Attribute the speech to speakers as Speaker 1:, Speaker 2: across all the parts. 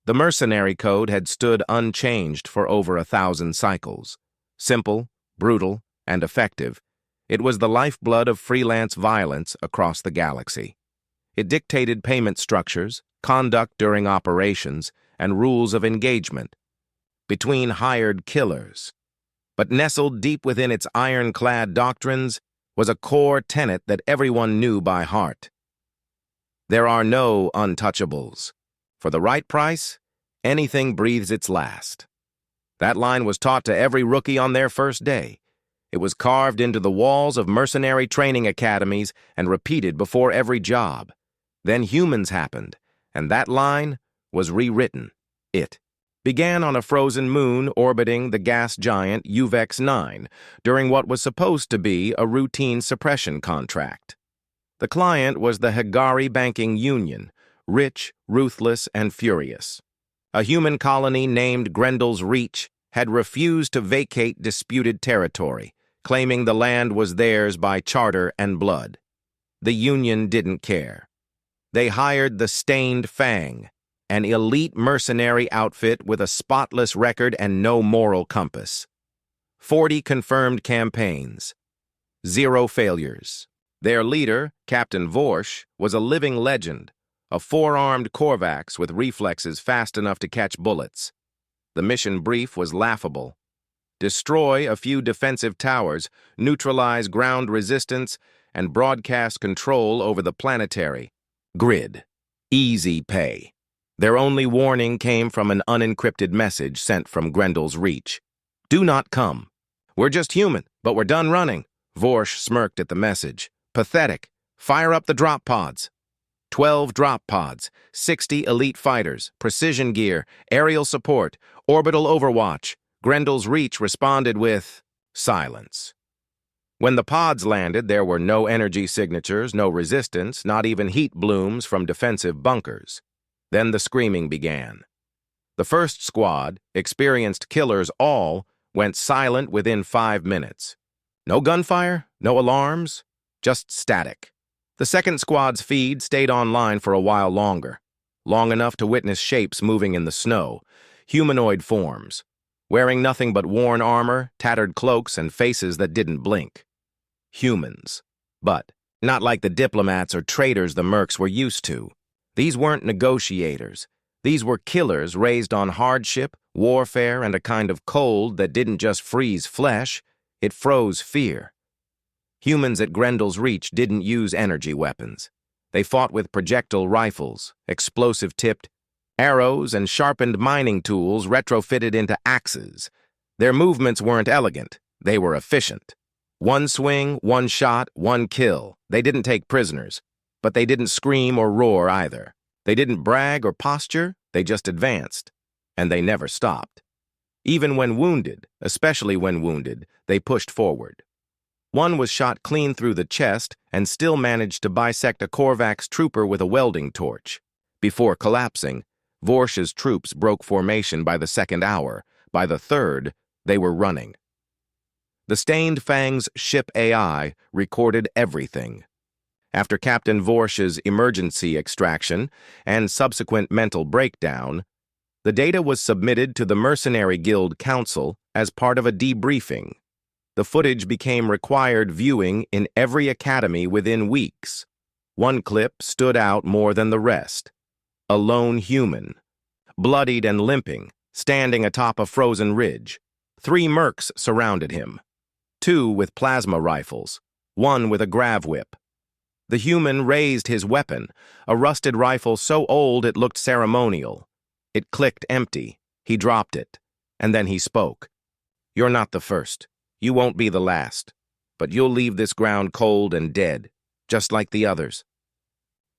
Speaker 1: The mercenary code had stood unchanged for over 1,000 cycles. Simple, brutal, and effective, it was the lifeblood of freelance violence across the galaxy. It dictated payment structures, conduct during operations, and rules of engagement between hired killers. But nestled deep within its ironclad doctrines was a core tenet that everyone knew by heart. There are no untouchables. For the right price, anything breathes its last. That line was taught to every rookie on their first day. It was carved into the walls of mercenary training academies and repeated before every job. Then humans happened, and that line was rewritten. It began on a frozen moon orbiting the gas giant UVEX 9 during what was supposed to be a routine suppression contract. The client was the Hagari Banking Union, rich, ruthless, and furious. A human colony named Grendel's Reach had refused to vacate disputed territory, claiming the land was theirs by charter and blood. The Union didn't care. They hired the Stained Fang, an elite mercenary outfit with a spotless record and no moral compass. 40 confirmed campaigns. 0 failures. Their leader, Captain Vorsh, was a living legend, a 4-armed Korvax with reflexes fast enough to catch bullets. The mission brief was laughable. Destroy a few defensive towers, neutralize ground resistance, and broadcast control over the planetary grid. Easy pay. Their only warning came from an unencrypted message sent from Grendel's Reach. Do not come. We're just human, but we're done running. Vorsh smirked at the message. Pathetic. Fire up the drop pods. 12 drop pods, 60 elite fighters, precision gear, aerial support, orbital overwatch. Grendel's Reach responded with silence. When the pods landed, there were no energy signatures, no resistance, not even heat blooms from defensive bunkers. Then the screaming began. The first squad, experienced killers all, went silent within 5 minutes. No gunfire, no alarms, just static. The second squad's feed stayed online for a while longer, long enough to witness shapes moving in the snow, humanoid forms, wearing nothing but worn armor, tattered cloaks, and faces that didn't blink. Humans. But not like the diplomats or traitors the mercs were used to. These weren't negotiators. These were killers raised on hardship, warfare, and a kind of cold that didn't just freeze flesh, it froze fear. Humans at Grendel's Reach didn't use energy weapons. They fought with projectile rifles, explosive-tipped arrows, and sharpened mining tools retrofitted into axes. Their movements weren't elegant. They were efficient. One swing, one shot, one kill. They didn't take prisoners. But they didn't scream or roar either. They didn't brag or posture. They just advanced. And they never stopped. Even when wounded, especially when wounded, they pushed forward. One was shot clean through the chest and still managed to bisect a Korvax trooper with a welding torch. Before collapsing, Vorsh's troops broke formation by the second hour. By the third, they were running. The Stained Fang's ship AI recorded everything. After Captain Vorsh's emergency extraction and subsequent mental breakdown, the data was submitted to the Mercenary Guild Council as part of a debriefing. The footage became required viewing in every academy within weeks. One clip stood out more than the rest. A lone human, bloodied and limping, standing atop a frozen ridge. 3 mercs surrounded him. 2 with plasma rifles, 1 with a grav whip. The human raised his weapon, a rusted rifle so old it looked ceremonial. It clicked empty. He dropped it, and then he spoke. "You're not the first. You won't be the last. But you'll leave this ground cold and dead, just like the others."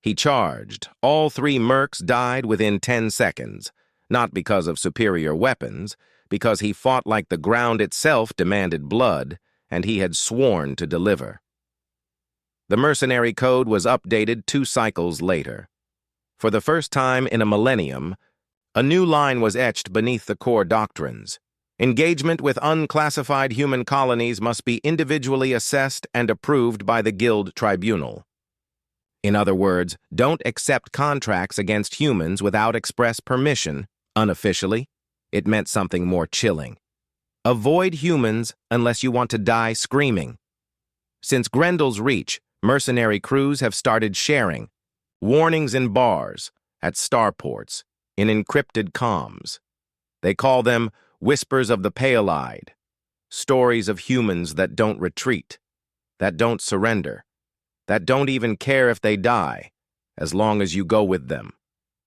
Speaker 1: He charged. All 3 mercs died within 10 seconds, not because of superior weapons, because he fought like the ground itself demanded blood, and he had sworn to deliver. The mercenary code was updated 2 cycles later. For the first time in a millennium, a new line was etched beneath the core doctrines. Engagement with unclassified human colonies must be individually assessed and approved by the Guild Tribunal. In other words, don't accept contracts against humans without express permission Unofficially, it meant something more chilling. Avoid humans unless you want to die screaming. Since Grendel's Reach, mercenary crews have started sharing warnings in bars, at starports, in encrypted comms. They call them Whispers of the Pale-Eyed, stories of humans that don't retreat, that don't surrender, that don't even care if they die, as long as you go with them.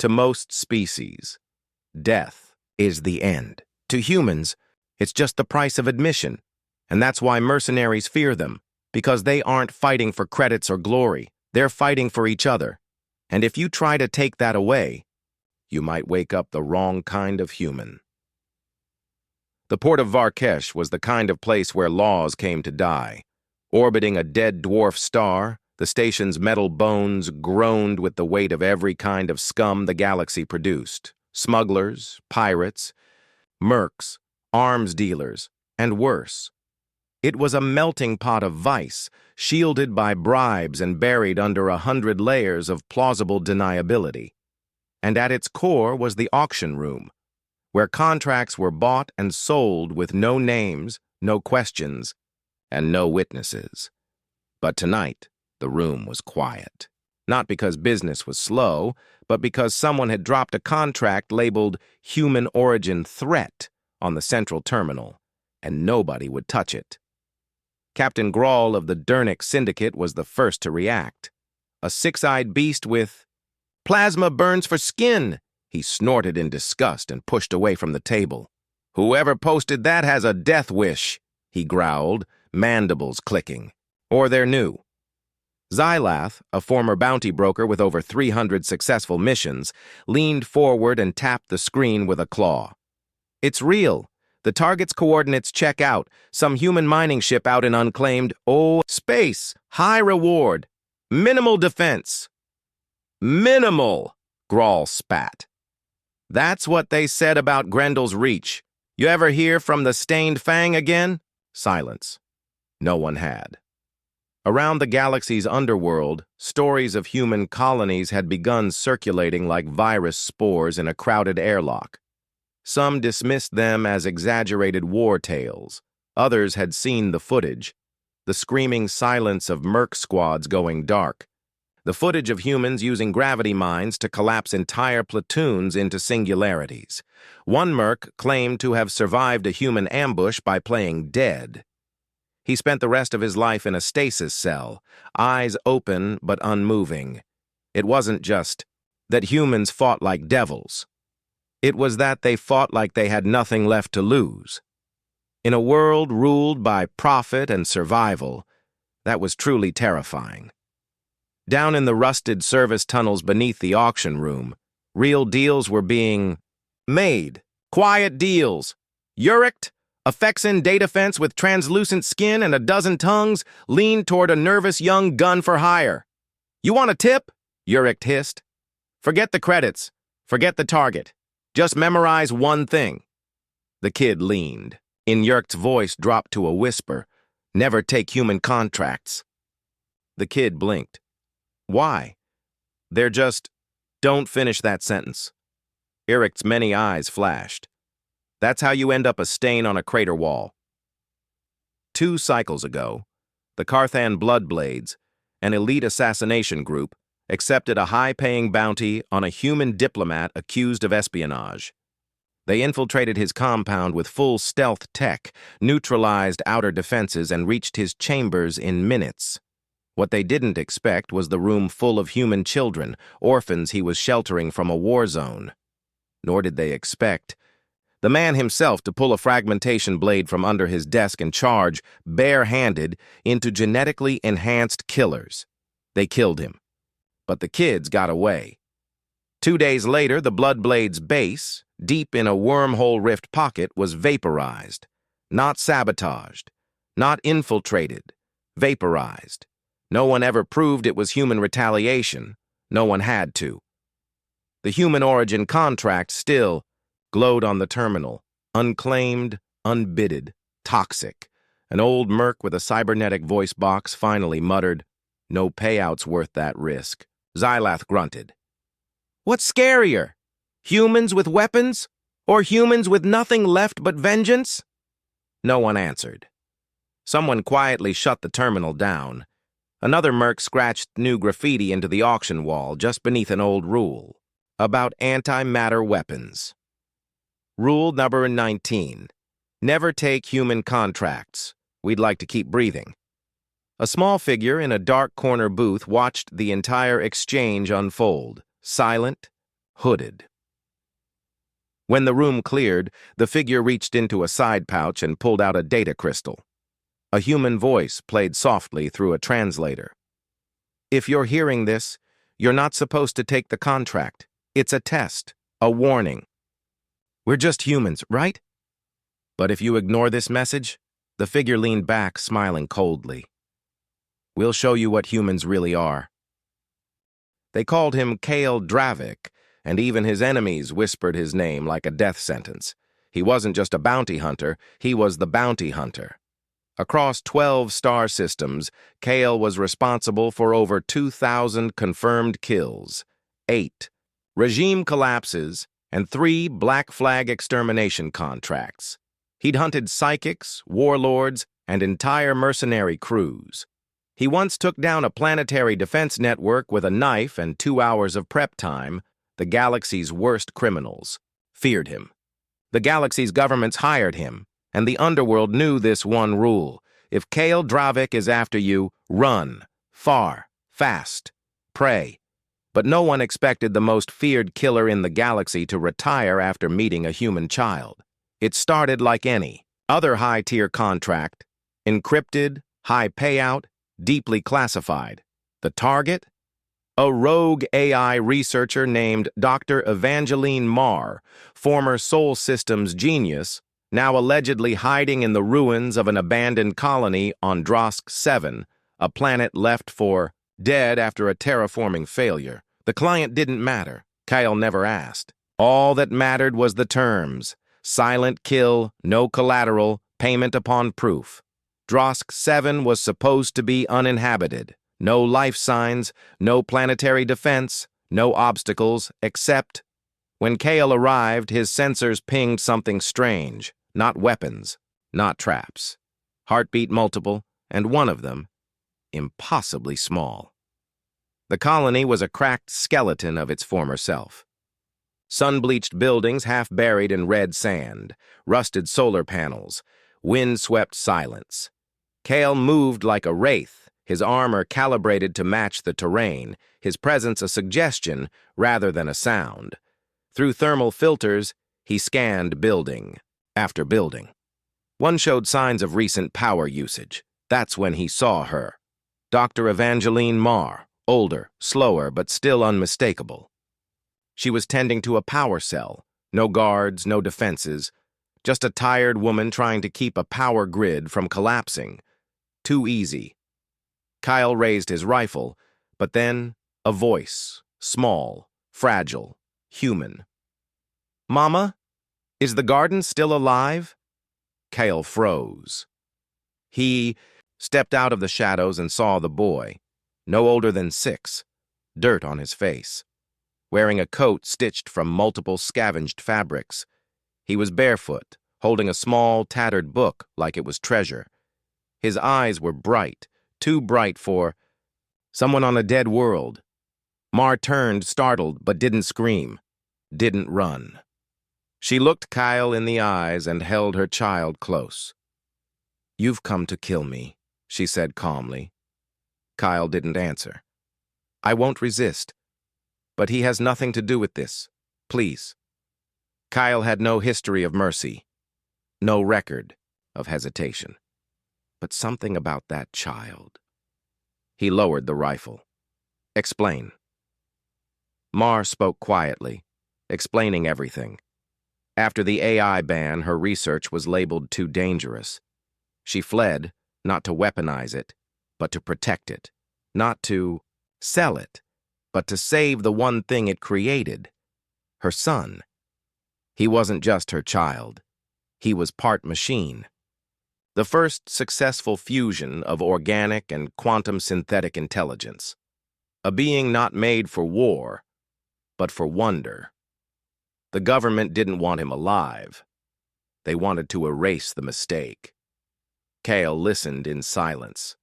Speaker 1: To most species, death is the end. To humans, it's just the price of admission, and that's why mercenaries fear them, because they aren't fighting for credits or glory, they're fighting for each other. And if you try to take that away, you might wake up the wrong kind of human. The port of Varkesh was the kind of place where laws came to die. Orbiting a dead dwarf star, the station's metal bones groaned with the weight of every kind of scum the galaxy produced. Smugglers, pirates, mercs, arms dealers, and worse. It was a melting pot of vice, shielded by bribes and buried under 100 layers of plausible deniability. And at its core was the auction room, where contracts were bought and sold with no names, no questions, and no witnesses. But tonight, the room was quiet. Not because business was slow, but because someone had dropped a contract labeled Human Origin Threat on the central terminal, and nobody would touch it. Captain Grawl of the Dernick Syndicate was the first to react. A six-eyed beast with plasma burns for skin, he snorted in disgust and pushed away from the table. Whoever posted that has a death wish, he growled, mandibles clicking. Or they're new. Xylath, a former bounty broker with over 300 successful missions, leaned forward and tapped the screen with a claw. It's real. The target's coordinates check out. Some human mining ship out in unclaimed, space. High reward. Minimal defense. Minimal, Grawl spat. That's what they said about Grendel's Reach. You ever hear from the Stained Fang again? Silence. No one had. Around the galaxy's underworld, stories of human colonies had begun circulating like virus spores in a crowded airlock. Some dismissed them as exaggerated war tales. Others had seen the footage, the screaming silence of merc squads going dark, the footage of humans using gravity mines to collapse entire platoons into singularities. One merc claimed to have survived a human ambush by playing dead. He spent the rest of his life in a stasis cell, eyes open but unmoving. It wasn't just that humans fought like devils. It was that they fought like they had nothing left to lose. In a world ruled by profit and survival, that was truly terrifying. Down in the rusted service tunnels beneath the auction room, real deals were being made. Quiet deals. Uricht, a Fexen data fence with translucent skin and a dozen tongues, leaned toward a nervous young gun for hire. You want a tip? Uricht hissed. Forget the credits. Forget the target. Just memorize one thing. The kid leaned. In Yerk's voice dropped to a whisper. Never take human contracts. The kid blinked. Why? They're just... Don't finish that sentence. Eric's many eyes flashed. That's how you end up a stain on a crater wall. 2 cycles ago, the Carthan Bloodblades, an elite assassination group, accepted a high-paying bounty on a human diplomat accused of espionage. They infiltrated his compound with full stealth tech, neutralized outer defenses, and reached his chambers in minutes. What they didn't expect was the room full of human children, orphans he was sheltering from a war zone. Nor did they expect the man himself to pull a fragmentation blade from under his desk and charge, bare-handed, into genetically enhanced killers. They killed him. But the kids got away. 2 days later, the Bloodblade's base, deep in a wormhole rift pocket, was vaporized. Not sabotaged. Not infiltrated. Vaporized. No one ever proved it was human retaliation. No one had to. The human origin contract still glowed on the terminal. Unclaimed, unbidded, toxic. An old merc with a cybernetic voice box finally muttered, "No payout's worth that risk." Xylath grunted. What's scarier? Humans with weapons Or humans with nothing left but vengeance? No one answered. Someone quietly shut the terminal down. Another merc scratched new graffiti into the auction wall just beneath an old rule about antimatter weapons. Rule number 19. Never take human contracts. We'd like to keep breathing. A small figure in a dark corner booth watched the entire exchange unfold, silent, hooded. When the room cleared, the figure reached into a side pouch and pulled out a data crystal. A human voice played softly through a translator. If you're hearing this, you're not supposed to take the contract. It's a test, a warning. We're just humans, right? But if you ignore this message, the figure leaned back, smiling coldly. We'll show you what humans really are. They called him Kale Dravik, and even his enemies whispered his name like a death sentence. He wasn't just a bounty hunter, he was the bounty hunter. Across 12 star systems, Kale was responsible for over 2,000 confirmed kills, 8 regime collapses, and 3 Black Flag extermination contracts. He'd hunted psychics, warlords, and entire mercenary crews. He once took down a planetary defense network with a knife and 2 hours of prep time. The galaxy's worst criminals feared him. The galaxy's governments hired him, and the underworld knew this one rule. If Kale Dravik is after you, run, far, fast, pray. But no one expected the most feared killer in the galaxy to retire after meeting a human child. It started like any other high-tier contract, encrypted, high payout, deeply classified. The target? A rogue AI researcher named Dr. Evangeline Marr, former Sol Systems genius, now allegedly hiding in the ruins of an abandoned colony on Drosk 7, a planet left for dead after a terraforming failure. The client didn't matter. Kyle never asked. All that mattered was the terms. Silent kill, no collateral, payment upon proof. Drosk 7 was supposed to be uninhabited. No life signs, no planetary defense, no obstacles, except when Kale arrived, his sensors pinged something strange. Not weapons, not traps. Heartbeat multiple, and one of them, impossibly small. The colony was a cracked skeleton of its former self. Sun-bleached buildings half buried in red sand, rusted solar panels, wind-swept silence. Kale moved like a wraith, his armor calibrated to match the terrain, his presence a suggestion rather than a sound. Through thermal filters, he scanned building after building. One showed signs of recent power usage. That's when he saw her. Dr. Evangeline Marr, older, slower, but still unmistakable. She was tending to a power cell. No guards, no defenses. Just a tired woman trying to keep a power grid from collapsing. Too easy. Kyle raised his rifle, but then a voice, small, fragile, human. Mama? Is the garden still alive? Kale froze. He stepped out of the shadows and saw the boy, no older than 6, dirt on his face, wearing a coat stitched from multiple scavenged fabrics. He was barefoot, holding a small, tattered book like it was treasure. His eyes were bright, too bright for someone on a dead world. Marr turned, startled, but didn't scream, didn't run. She looked Kyle in the eyes and held her child close. You've come to kill me, she said calmly. Kyle didn't answer. I won't resist, but he has nothing to do with this. Please. Kyle had no history of mercy, no record of hesitation. But something about that child. He lowered the rifle. Explain. Marr spoke quietly, explaining everything. After the AI ban, her research was labeled too dangerous. She fled, not to weaponize it, but to protect it. Not to sell it, but to save the one thing it created, her son. He wasn't just her child. He was part machine. The first successful fusion of organic and quantum synthetic intelligence. A being not made for war, but for wonder. The government didn't want him alive. They wanted to erase the mistake. Kale listened in silence.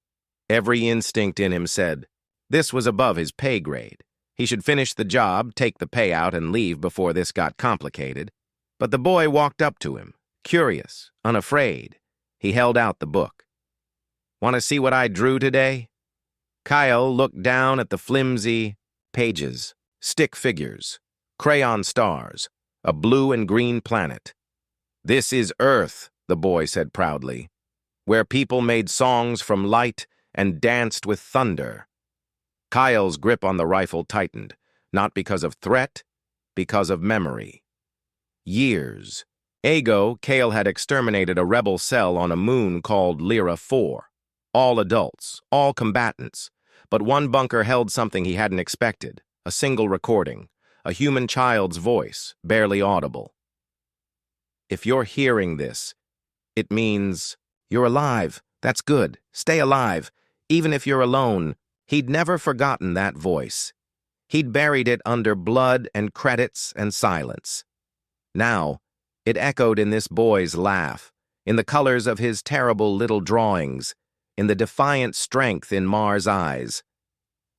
Speaker 1: Every instinct in him said this was above his pay grade. He should finish the job, take the payout, and leave before this got complicated. But the boy walked up to him, curious, unafraid. He held out the book. "Want to see what I drew today?" Kyle looked down at the flimsy pages, stick figures, crayon stars, a blue and green planet. "This is Earth," the boy said proudly, "where people made songs from light and danced with thunder." Kyle's grip on the rifle tightened, not because of threat, because of memory. Years ago, Kale had exterminated a rebel cell on a moon called Lyra 4. All adults, all combatants, but one bunker held something he hadn't expected, a single recording, a human child's voice, barely audible. "If you're hearing this, it means you're alive. That's good. Stay alive, even if you're alone." He'd never forgotten that voice. He'd buried it under blood and credits and silence. Now, it echoed in this boy's laugh, in the colors of his terrible little drawings, in the defiant strength in Mar's eyes.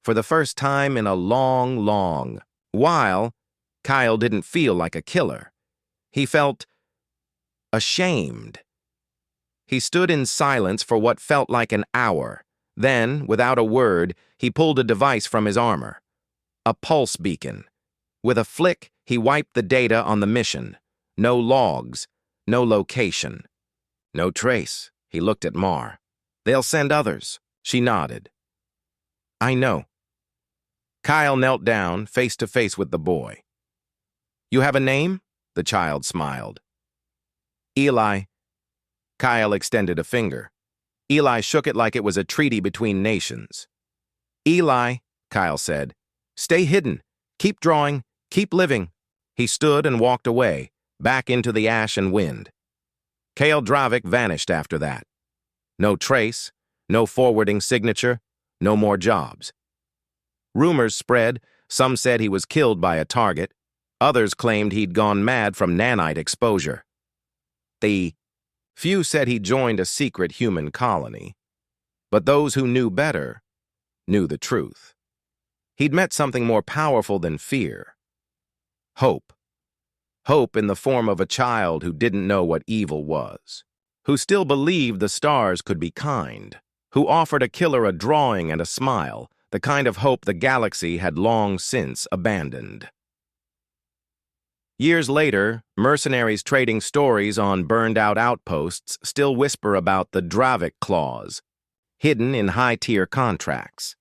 Speaker 1: For the first time in a long, long while, Kyle didn't feel like a killer. He felt ashamed. He stood in silence for what felt like an hour. Then, without a word, he pulled a device from his armor. A pulse beacon. With a flick, he wiped the data on the mission. No logs, no location. No trace. He looked at Mar. "They'll send others." She nodded. "I know." Kyle knelt down, face to face with the boy. "You have a name?" The child smiled. "Eli." Kyle extended a finger. Eli shook it like it was a treaty between nations. "Eli," Kyle said, "stay hidden. Keep drawing. Keep living." He stood and walked away, back into the ash and wind. Kale Dravik vanished after that. No trace, no forwarding signature, no more jobs. Rumors spread. Some said he was killed by a target. Others claimed he'd gone mad from nanite exposure. Few said he joined a secret human colony. But those who knew better knew the truth. He'd met something more powerful than fear. Hope. Hope in the form of a child who didn't know what evil was, who still believed the stars could be kind, who offered a killer a drawing and a smile, the kind of hope the galaxy had long since abandoned. Years later, mercenaries trading stories on burned-out outposts still whisper about the Dravik clause, hidden in high-tier contracts.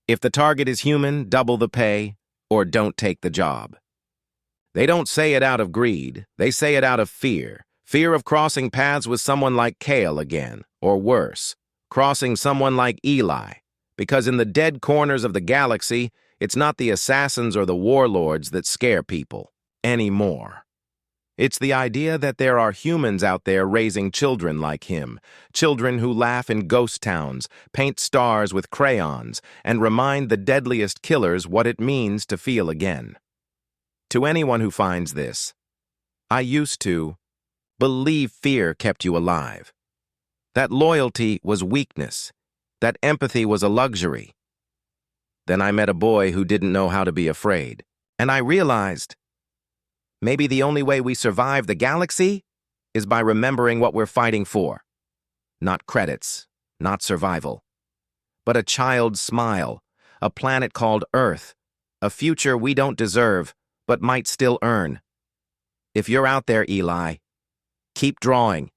Speaker 1: If the target is human, double the pay, or don't take the job. They don't say it out of greed, they say it out of fear. Fear of crossing paths with someone like Kale again, or worse, crossing someone like Eli. Because in the dead corners of the galaxy, it's not the assassins or the warlords that scare people anymore. It's the idea that there are humans out there raising children like him, children who laugh in ghost towns, paint stars with crayons, and remind the deadliest killers what it means to feel again. To anyone who finds this, I used to believe fear kept you alive, that loyalty was weakness, that empathy was a luxury. Then I met a boy who didn't know how to be afraid, and I realized maybe the only way we survive the galaxy is by remembering what we're fighting for. Not credits, not survival, but a child's smile, a planet called Earth, a future we don't deserve, but might still earn. If you're out there, Eli, keep drawing,